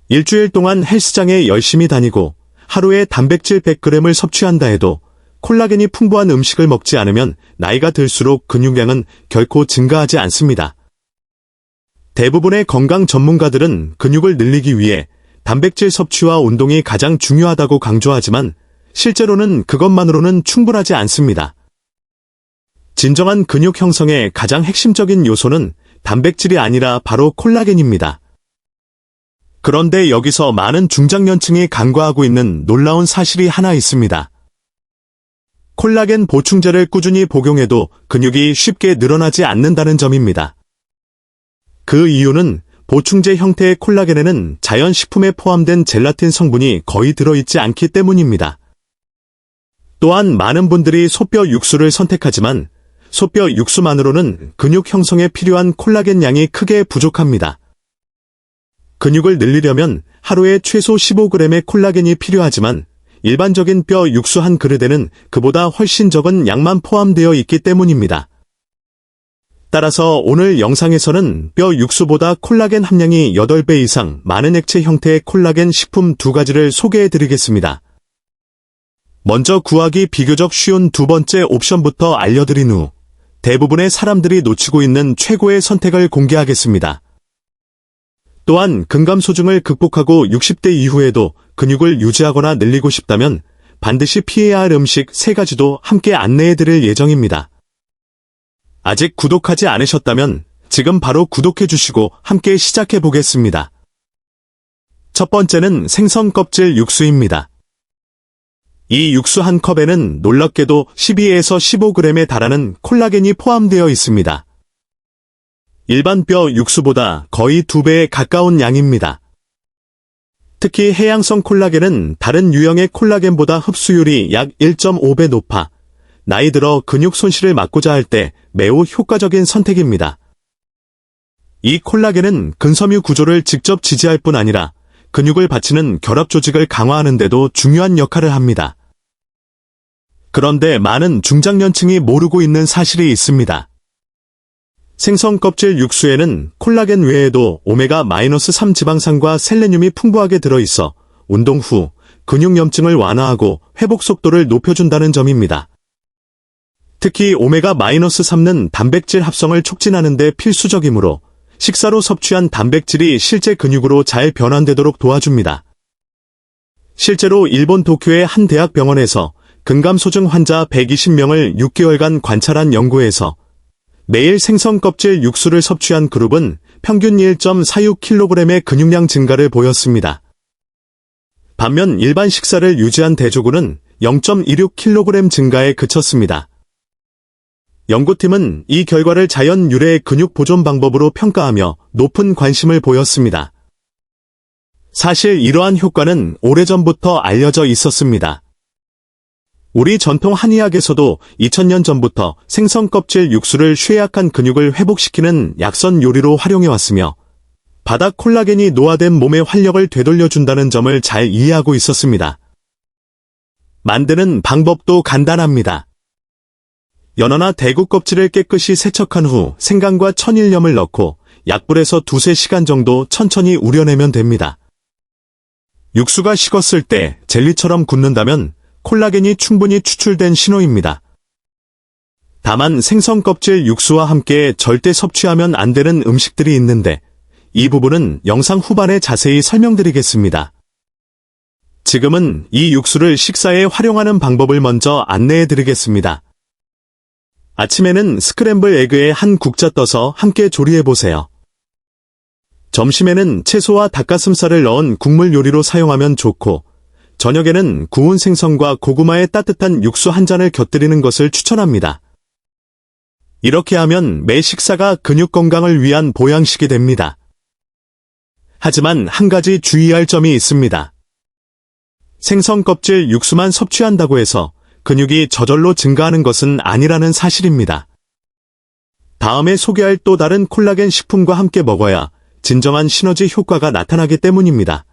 일주일 동안 헬스장에 열심히 다니고 하루에 단백질 100g을 섭취한다 해도 콜라겐이 풍부한 음식을 먹지 않으면 나이가 들수록 근육량은 결코 증가하지 않습니다. 대부분의 건강 전문가들은 근육을 늘리기 위해 단백질 섭취와 운동이 가장 중요하다고 강조하지만 실제로는 그것만으로는 충분하지 않습니다. 진정한 근육 형성의 가장 핵심적인 요소는 단백질이 아니라 바로 콜라겐입니다. 그런데 여기서 많은 중장년층이 간과하고 있는 놀라운 사실이 하나 있습니다. 콜라겐 보충제를 꾸준히 복용해도 근육이 쉽게 늘어나지 않는다는 점입니다. 그 이유는 보충제 형태의 콜라겐에는 자연 식품에 포함된 젤라틴 성분이 거의 들어있지 않기 때문입니다. 또한 많은 분들이 소뼈 육수를 선택하지만 소뼈 육수만으로는 근육 형성에 필요한 콜라겐 양이 크게 부족합니다. 근육을 늘리려면 하루에 최소 15g의 콜라겐이 필요하지만 일반적인 뼈 육수 한 그릇에는 그보다 훨씬 적은 양만 포함되어 있기 때문입니다. 따라서 오늘 영상에서는 뼈 육수보다 콜라겐 함량이 8배 이상 많은 액체 형태의 콜라겐 식품 2가지를 소개해드리겠습니다. 먼저 구하기 비교적 쉬운 두 번째 옵션부터 알려드린 후 대부분의 사람들이 놓치고 있는 최고의 선택을 공개하겠습니다. 또한 근감소증을 극복하고 60대 이후에도 근육을 유지하거나 늘리고 싶다면 반드시 피해야 할 음식 3가지도 함께 안내해드릴 예정입니다. 아직 구독하지 않으셨다면 지금 바로 구독해주시고 함께 시작해보겠습니다. 첫 번째는 생선 껍질 육수입니다. 이 육수 한 컵에는 놀랍게도 12에서 15g에 달하는 콜라겐이 포함되어 있습니다. 일반 뼈 육수보다 거의 2배에 가까운 양입니다. 특히 해양성 콜라겐은 다른 유형의 콜라겐보다 흡수율이 약 1.5배 높아 나이 들어 근육 손실을 막고자 할 때 매우 효과적인 선택입니다. 이 콜라겐은 근섬유 구조를 직접 지지할 뿐 아니라 근육을 받치는 결합 조직을 강화하는 데도 중요한 역할을 합니다. 그런데 많은 중장년층이 모르고 있는 사실이 있습니다. 생선 껍질 육수에는 콜라겐 외에도 오메가-3 지방산과 셀레늄이 풍부하게 들어있어 운동 후 근육염증을 완화하고 회복 속도를 높여준다는 점입니다. 특히 오메가-3는 단백질 합성을 촉진하는 데 필수적이므로 식사로 섭취한 단백질이 실제 근육으로 잘 변환되도록 도와줍니다. 실제로 일본 도쿄의 한 대학병원에서 근감소증 환자 120명을 6개월간 관찰한 연구에서 매일 생선 껍질 육수를 섭취한 그룹은 평균 1.46kg의 근육량 증가를 보였습니다. 반면 일반 식사를 유지한 대조군은 0.26kg 증가에 그쳤습니다. 연구팀은 이 결과를 자연 유래의 근육 보존 방법으로 평가하며 높은 관심을 보였습니다. 사실 이러한 효과는 오래전부터 알려져 있었습니다. 우리 전통 한의학에서도 2000년 전부터 생선 껍질 육수를 쇠약한 근육을 회복시키는 약선 요리로 활용해왔으며 바다 콜라겐이 노화된 몸의 활력을 되돌려준다는 점을 잘 이해하고 있었습니다. 만드는 방법도 간단합니다. 연어나 대구 껍질을 깨끗이 세척한 후 생강과 천일염을 넣고 약불에서 2-3시간 정도 천천히 우려내면 됩니다. 육수가 식었을 때 젤리처럼 굳는다면 콜라겐이 충분히 추출된 신호입니다. 다만 생선 껍질 육수와 함께 절대 섭취하면 안 되는 음식들이 있는데 이 부분은 영상 후반에 자세히 설명드리겠습니다. 지금은 이 육수를 식사에 활용하는 방법을 먼저 안내해드리겠습니다. 아침에는 스크램블 에그에 한 국자 떠서 함께 조리해보세요. 점심에는 채소와 닭가슴살을 넣은 국물 요리로 사용하면 좋고 저녁에는 구운 생선과 고구마의 따뜻한 육수 한 잔을 곁들이는 것을 추천합니다. 이렇게 하면 매 식사가 근육 건강을 위한 보양식이 됩니다. 하지만 한 가지 주의할 점이 있습니다. 생선 껍질 육수만 섭취한다고 해서 근육이 저절로 증가하는 것은 아니라는 사실입니다. 다음에 소개할 또 다른 콜라겐 식품과 함께 먹어야 진정한 시너지 효과가 나타나기 때문입니다.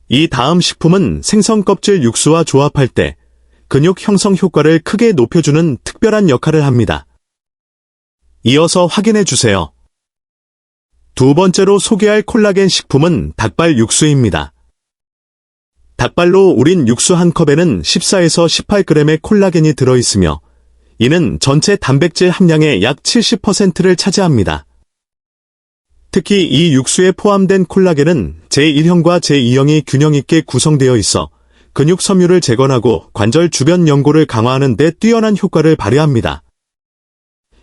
이 다음 식품은 생선 껍질 육수와 조합할 때 근육 형성 효과를 크게 높여주는 특별한 역할을 합니다. 이어서 확인해 주세요. 두 번째로 소개할 콜라겐 식품은 닭발 육수입니다. 닭발로 우린 육수 한 컵에는 14에서 18g의 콜라겐이 들어있으며 이는 전체 단백질 함량의 약 70%를 차지합니다. 특히 이 육수에 포함된 콜라겐은 제1형과 제2형이 균형 있게 구성되어 있어 근육 섬유를 재건하고 관절 주변 연골을 강화하는 데 뛰어난 효과를 발휘합니다.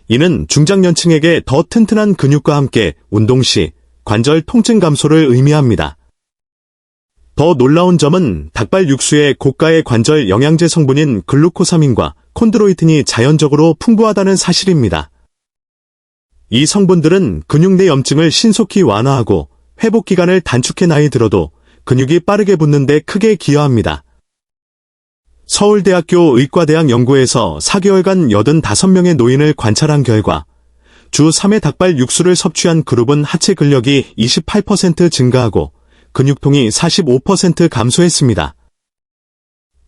이는 중장년층에게 더 튼튼한 근육과 함께 운동 시 관절 통증 감소를 의미합니다. 더 놀라운 점은 닭발 육수에 고가의 관절 영양제 성분인 글루코사민과 콘드로이틴이 자연적으로 풍부하다는 사실입니다. 이 성분들은 근육 내 염증을 신속히 완화하고 회복 기간을 단축해 나이 들어도 근육이 빠르게 붙는 데 크게 기여합니다. 서울대학교 의과대학 연구에서 4개월간 85명의 노인을 관찰한 결과 주 3회 닭발 육수를 섭취한 그룹은 하체 근력이 28% 증가하고 근육통이 45% 감소했습니다.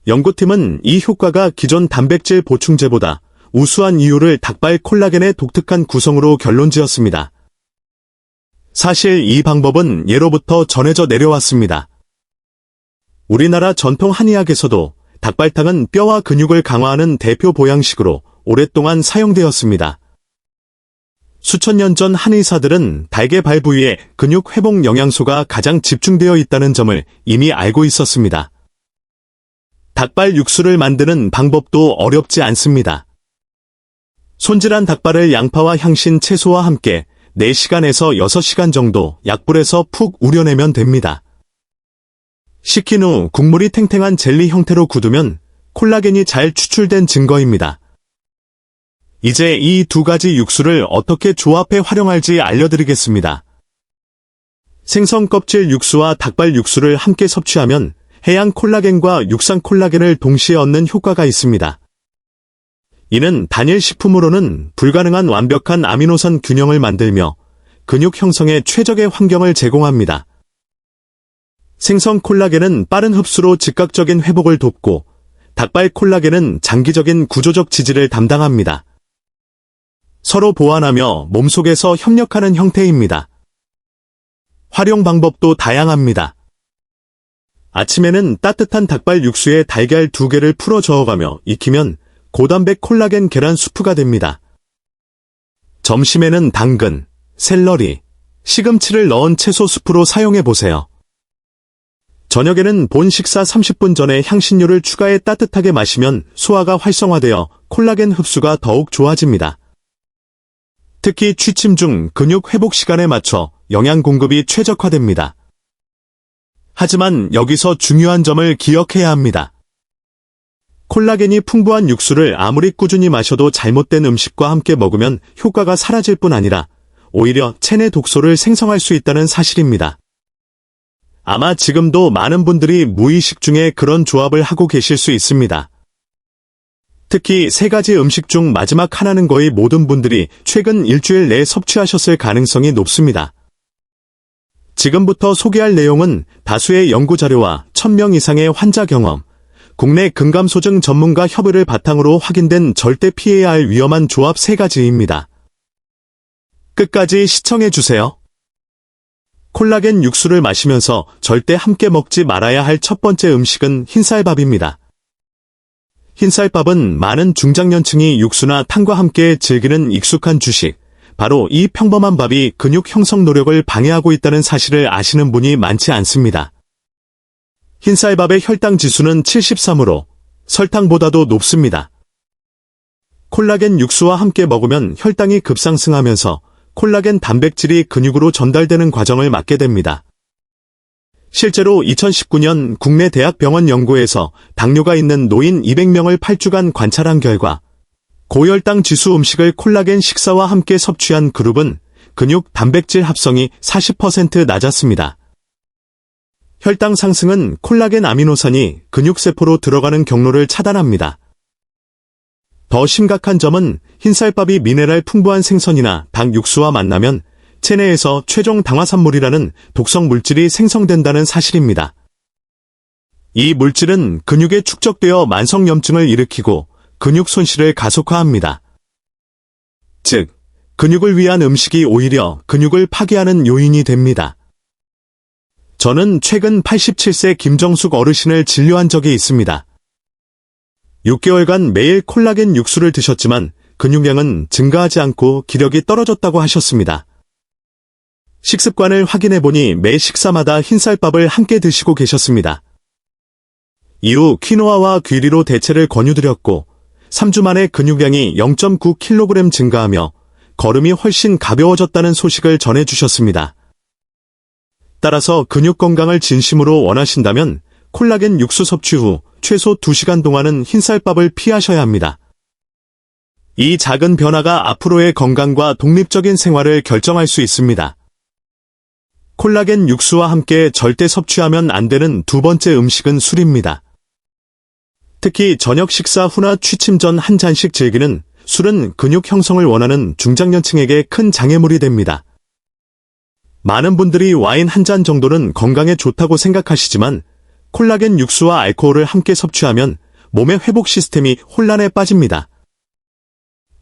연구팀은 이 효과가 기존 단백질 보충제보다 우수한 이유를 닭발 콜라겐의 독특한 구성으로 결론지었습니다. 사실 이 방법은 예로부터 전해져 내려왔습니다. 우리나라 전통 한의학에서도 닭발탕은 뼈와 근육을 강화하는 대표 보양식으로 오랫동안 사용되었습니다. 수천 년 전 한의사들은 닭의 발 부위에 근육 회복 영양소가 가장 집중되어 있다는 점을 이미 알고 있었습니다. 닭발 육수를 만드는 방법도 어렵지 않습니다. 손질한 닭발을 양파와 향신 채소와 함께 4시간에서 6시간 정도 약불에서 푹 우려내면 됩니다. 식힌 후 국물이 탱탱한 젤리 형태로 굳으면 콜라겐이 잘 추출된 증거입니다. 이제 이 두 가지 육수를 어떻게 조합해 활용할지 알려드리겠습니다. 생선 껍질 육수와 닭발 육수를 함께 섭취하면 해양 콜라겐과 육상 콜라겐을 동시에 얻는 효과가 있습니다. 이는 단일 식품으로는 불가능한 완벽한 아미노산 균형을 만들며 근육 형성에 최적의 환경을 제공합니다. 생선 콜라겐은 빠른 흡수로 즉각적인 회복을 돕고 닭발 콜라겐은 장기적인 구조적 지지를 담당합니다. 서로 보완하며 몸속에서 협력하는 형태입니다. 활용 방법도 다양합니다. 아침에는 따뜻한 닭발 육수에 달걀 2개를 풀어 저어가며 익히면 고단백 콜라겐 계란 수프가 됩니다. 점심에는 당근, 샐러리, 시금치를 넣은 채소 수프로 사용해보세요. 저녁에는 본 식사 30분 전에 향신료를 추가해 따뜻하게 마시면 소화가 활성화되어 콜라겐 흡수가 더욱 좋아집니다. 특히 취침 중 근육 회복 시간에 맞춰 영양 공급이 최적화됩니다. 하지만 여기서 중요한 점을 기억해야 합니다. 콜라겐이 풍부한 육수를 아무리 꾸준히 마셔도 잘못된 음식과 함께 먹으면 효과가 사라질 뿐 아니라 오히려 체내 독소를 생성할 수 있다는 사실입니다. 아마 지금도 많은 분들이 무의식 중에 그런 조합을 하고 계실 수 있습니다. 특히 3가지 음식 중 마지막 하나는 거의 모든 분들이 최근 일주일 내에 섭취하셨을 가능성이 높습니다. 지금부터 소개할 내용은 다수의 연구자료와 1000명 이상의 환자 경험, 국내 근감소증 전문가 협의를 바탕으로 확인된 절대 피해야 할 위험한 조합 3가지입니다. 끝까지 시청해주세요. 콜라겐 육수를 마시면서 절대 함께 먹지 말아야 할 첫 번째 음식은 흰쌀밥입니다. 흰쌀밥은 많은 중장년층이 육수나 탕과 함께 즐기는 익숙한 주식, 바로 이 평범한 밥이 근육 형성 노력을 방해하고 있다는 사실을 아시는 분이 많지 않습니다. 흰쌀밥의 혈당 지수는 73으로 설탕보다도 높습니다. 콜라겐 육수와 함께 먹으면 혈당이 급상승하면서 콜라겐 단백질이 근육으로 전달되는 과정을 막게 됩니다. 실제로 2019년 국내 대학병원 연구에서 당뇨가 있는 노인 200명을 8주간 관찰한 결과 고혈당 지수 음식을 콜라겐 식사와 함께 섭취한 그룹은 근육 단백질 합성이 40% 낮았습니다. 혈당 상승은 콜라겐 아미노산이 근육세포로 들어가는 경로를 차단합니다. 더 심각한 점은 흰쌀밥이 미네랄 풍부한 생선이나 닭 육수와 만나면 체내에서 최종 당화산물이라는 독성 물질이 생성된다는 사실입니다. 이 물질은 근육에 축적되어 만성염증을 일으키고 근육 손실을 가속화합니다. 즉, 근육을 위한 음식이 오히려 근육을 파괴하는 요인이 됩니다. 저는 최근 87세 김정숙 어르신을 진료한 적이 있습니다. 6개월간 매일 콜라겐 육수를 드셨지만 근육량은 증가하지 않고 기력이 떨어졌다고 하셨습니다. 식습관을 확인해보니 매 식사마다 흰쌀밥을 함께 드시고 계셨습니다. 이후 퀴노아와 귀리로 대체를 권유드렸고 3주 만에 근육량이 0.9kg 증가하며 걸음이 훨씬 가벼워졌다는 소식을 전해주셨습니다. 따라서 근육 건강을 진심으로 원하신다면 콜라겐 육수 섭취 후 최소 2시간 동안은 흰쌀밥을 피하셔야 합니다. 이 작은 변화가 앞으로의 건강과 독립적인 생활을 결정할 수 있습니다. 콜라겐 육수와 함께 절대 섭취하면 안 되는 두 번째 음식은 술입니다. 특히 저녁 식사 후나 취침 전 한 잔씩 즐기는 술은 근육 형성을 원하는 중장년층에게 큰 장애물이 됩니다. 많은 분들이 와인 한 잔 정도는 건강에 좋다고 생각하시지만 콜라겐 육수와 알코올을 함께 섭취하면 몸의 회복 시스템이 혼란에 빠집니다.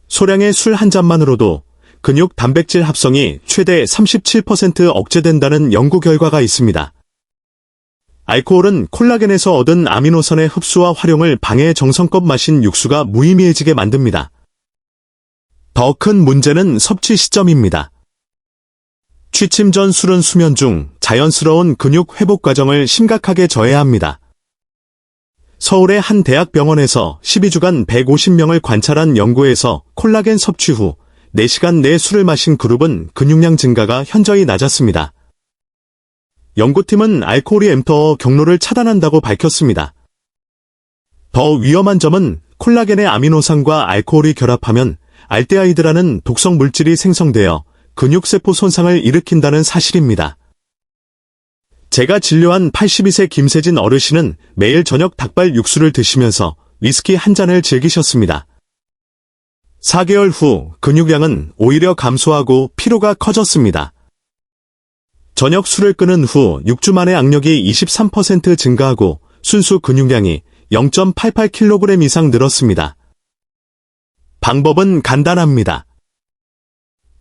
소량의 술 한 잔만으로도 근육 단백질 합성이 최대 37% 억제된다는 연구 결과가 있습니다. 알코올은 콜라겐에서 얻은 아미노산의 흡수와 활용을 방해해 정성껏 마신 육수가 무의미해지게 만듭니다. 더 큰 문제는 섭취 시점입니다. 취침 전 술은 수면 중 자연스러운 근육 회복 과정을 심각하게 저해야 합니다. 서울의 한 대학병원에서 12주간 150명을 관찰한 연구에서 콜라겐 섭취 후 4시간 내 술을 마신 그룹은 근육량 증가가 현저히 낮았습니다. 연구팀은 알코올이 엠터 경로를 차단한다고 밝혔습니다. 더 위험한 점은 콜라겐의 아미노산과 알코올이 결합하면 알데하이드라는 독성 물질이 생성되어 근육세포 손상을 일으킨다는 사실입니다. 제가 진료한 82세 김세진 어르신은 매일 저녁 닭발 육수를 드시면서 위스키 한 잔을 즐기셨습니다. 4개월 후 근육량은 오히려 감소하고 피로가 커졌습니다. 저녁 술을 끊은 후 6주 만에 악력이 23% 증가하고 순수 근육량이 0.88kg 이상 늘었습니다. 방법은 간단합니다.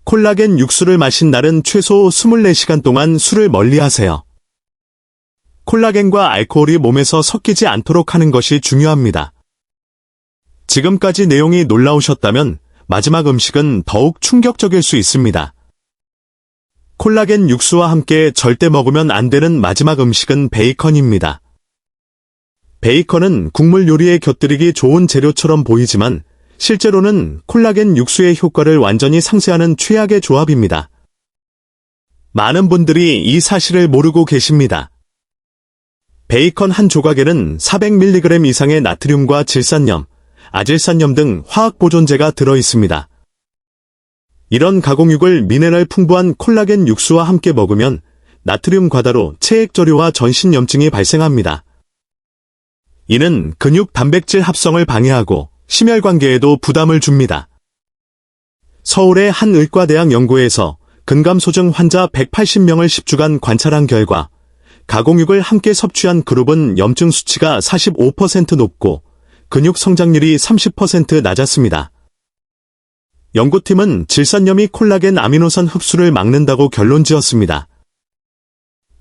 콜라겐 육수를 마신 날은 최소 24시간 동안 술을 멀리하세요. 콜라겐과 알코올이 몸에서 섞이지 않도록 하는 것이 중요합니다. 지금까지 내용이 놀라우셨다면 마지막 음식은 더욱 충격적일 수 있습니다. 콜라겐 육수와 함께 절대 먹으면 안 되는 마지막 음식은 베이컨입니다. 베이컨은 국물 요리에 곁들이기 좋은 재료처럼 보이지만 실제로는 콜라겐 육수의 효과를 완전히 상쇄하는 최악의 조합입니다. 많은 분들이 이 사실을 모르고 계십니다. 베이컨 한 조각에는 400mg 이상의 나트륨과 질산염, 아질산염 등 화학 보존제가 들어 있습니다. 이런 가공육을 미네랄 풍부한 콜라겐 육수와 함께 먹으면 나트륨 과다로 체액저류와 전신염증이 발생합니다. 이는 근육 단백질 합성을 방해하고 심혈관계에도 부담을 줍니다. 서울의 한 의과대학 연구에서 근감소증 환자 180명을 10주간 관찰한 결과 가공육을 함께 섭취한 그룹은 염증 수치가 45% 높고 근육 성장률이 30% 낮았습니다. 연구팀은 질산염이 콜라겐 아미노산 흡수를 막는다고 결론지었습니다.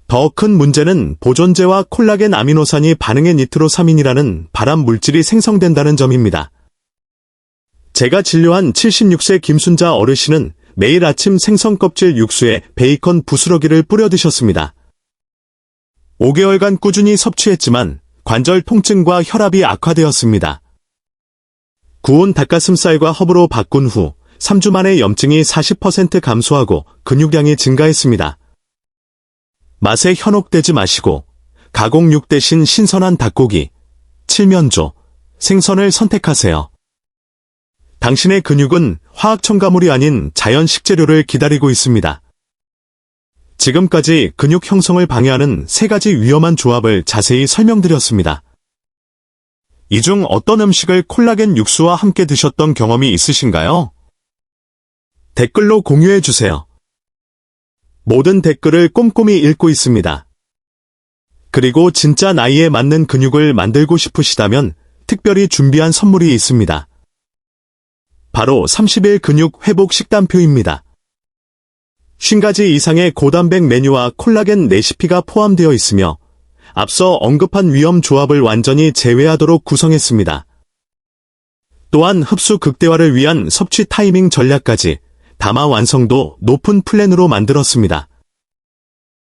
더 큰 문제는 보존제와 콜라겐 아미노산이 반응의 니트로사민이라는 발암 물질이 생성된다는 점입니다. 제가 진료한 76세 김순자 어르신은 매일 아침 생선 껍질 육수에 베이컨 부스러기를 뿌려 드셨습니다. 5개월간 꾸준히 섭취했지만 관절 통증과 혈압이 악화되었습니다. 구운 닭가슴살과 허브로 바꾼 후 3주 만에 염증이 40% 감소하고 근육량이 증가했습니다. 맛에 현혹되지 마시고 가공육 대신 신선한 닭고기, 칠면조, 생선을 선택하세요. 당신의 근육은 화학 첨가물이 아닌 자연 식재료를 기다리고 있습니다. 지금까지 근육 형성을 방해하는 3가지 위험한 조합을 자세히 설명드렸습니다. 이 중 어떤 음식을 콜라겐 육수와 함께 드셨던 경험이 있으신가요? 댓글로 공유해주세요. 모든 댓글을 꼼꼼히 읽고 있습니다. 그리고 진짜 나이에 맞는 근육을 만들고 싶으시다면 특별히 준비한 선물이 있습니다. 바로 30일 근육 회복 식단표입니다. 50가지 이상의 고단백 메뉴와 콜라겐 레시피가 포함되어 있으며 앞서 언급한 위험 조합을 완전히 제외하도록 구성했습니다. 또한 흡수 극대화를 위한 섭취 타이밍 전략까지 담아 완성도 높은 플랜으로 만들었습니다.